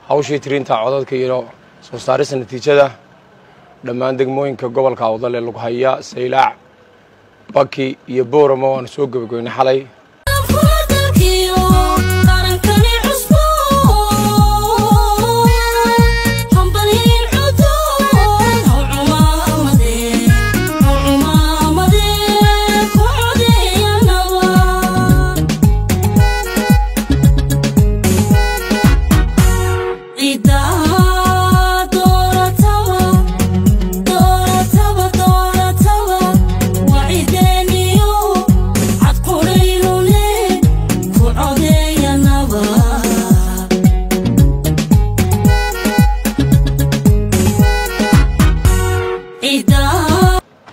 hawshii tirinta codadka iyo soo saarista natiijada dhammaan degmooyinka gobolka Awdal ee lagu haya Saylac Baki iyo Booramo aan soo gabagabeynay xalay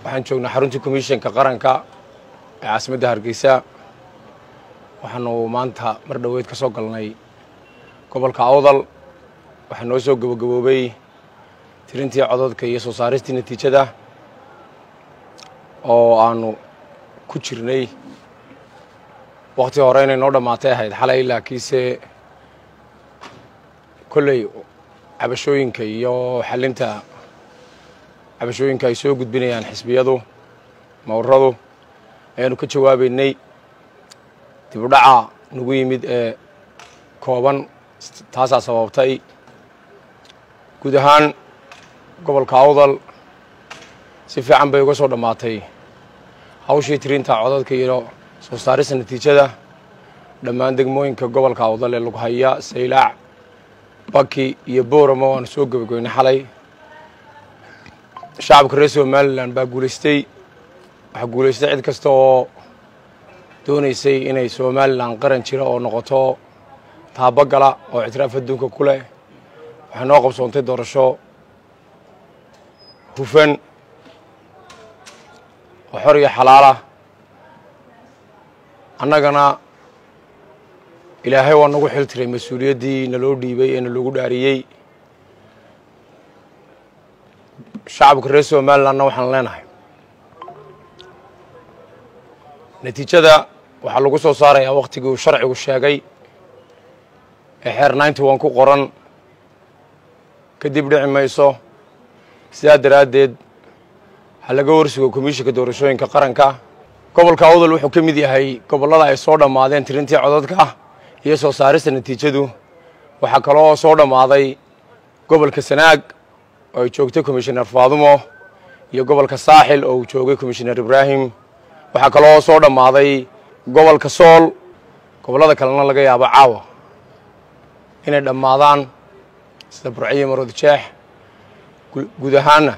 waxaan joognaa xarunta komishanka qaranka ee caasimadda Hargeysa waxaanu maanta mar dhaweed ka soo galnay gobolka Awdal waxaan noo soo gabagaboobay tirintii codadka iyo soo saaristii natiijada oo aanu ku jirnay waqti hore inay noo dhamaatay ahayd xalay laakiinse kolley cabashooyinka iyo xalinta cabashooyinka ay soo gudbinayaan xisbiyadu mawradu aynu ka jawaabaynay dib u dhaca nagu yimid ee kooban taas sababtay guud ahaan gobolka Awdal si fiican bay uga soo dhamaatay hawshii tirinta codadka iyo soo saarista natiijada dhammaan degmooyinka gobolka Awdal ee lagu haya Saylac Baki iyo Booramo aan soo gabagabeynay xalay shacabka reer Somaliland baa guuleystay waxa guuleystay cid kasta oo doonaysay inay Somaliland qaran jira oo noqoto taabagala oo ictiraaf adduunka ku leh waxa noo qabsoontay doorasho hufan oo xor iyo xalaal ah annagana ilaahay waa nagu xiltiray mas'uuliyaddii naloo dhiibay ee naloogu dhaariyay shacabka reer Somalilandna waxaan leenahay natiijada waxa lagu soo saarayaa waqtigii uu sharcigu sheegay ee xeer 91 ku qoran kadib dhici mayso sidaa daraadeed waxa laga warsigo komishanka doorashooyinka qaranka gobolka Awdal wuxuu ka mid yahay gobolada ay soo dhamaadeen tirintii codadka iyo soo saarista natiijadu waxa kale oo soo dhamaaday gobolka Sanaag oo joogtay Commissioner Faadumo iyo gobolka Saaxil oo joogay Commissioner Ibrahim waxa kale oo soo dhamaaday gobolka Sool gobolada kalena laga yaabo caawa inay dhamaadaan sida Burciyo Maroodijeex guud ahaan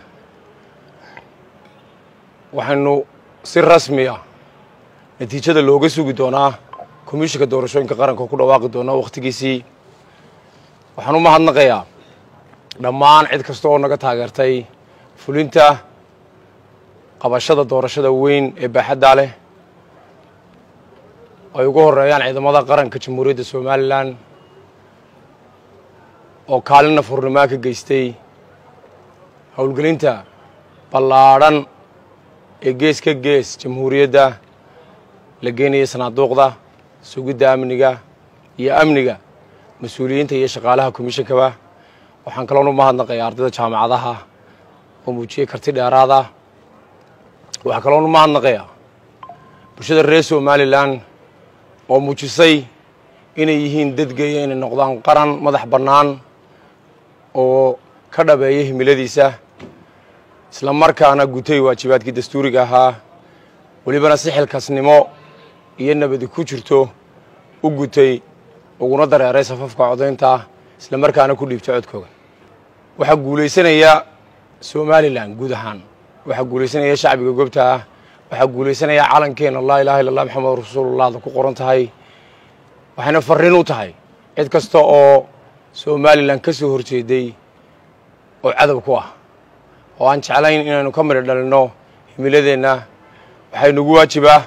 waxaanu si rasmi ah natiijada looga sugi doonaa komishanka doorashooyinka qaranka ku dhawaaqi doona waqtigiisii waxaan u mahadnaqayaa dhammaan cid kasta oo naga taageertay fulinta qabashada doorashada weyn ee baaxadda leh ay ugu horeeyaan ciidamada qaranka Jamhuuriyadda Somaliland oo kaalin furnimo ka geystay howlgelinta ballaaran ee gees ka gees Jamhuuriyadda la geenay sanaaduuqda sugidda amniga iyo amniga mas'uuliyiinta iyo shaqaalaha komishanka waxaan kaloo u mahadnaqayaa ardayda jaamacadaha oo muujiyay karti dheeraad ah waxaan kaloo u mahadnaqayaa bulshada reer Somaliland oo muujisay inay yihiin dadgeeya inay noqdaan qaran madax bannaan oo ka dhabeeyay himiladiisa isla markaana gutay waajibaadkii dastuuriga ahaa walibana si xilkasnimo iyo nabadi ku jirto u gutay uguna dareeray safafka codaynta isla markaana ku dhiibtay codkooda waxa guuleysanaya Somaliland guud ahaan waxa guuleysanaya shacbiga goobta waxa guuleysanaya calankeena la ilaaha illa allah Muhammad rasuulullah ku qoran tahay waxayna fariin u tahay cid kasta oo Somaliland ka soo horjeeday oo cadab ku ah oo aan jeclayn inaanu ka mid dhalino himiladeena waxay nagu waajibaa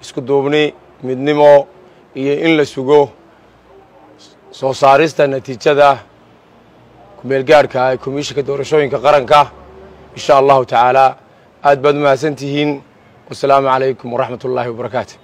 isku duubni midnimo iyo in la sugo soo saarista natiijada kumeel gaarka ay komishanka doorashooyinka qaranka insha Allah ta'ala aad baad mahadsantihiin والسلام عليكم ورحمة الله وبركاته.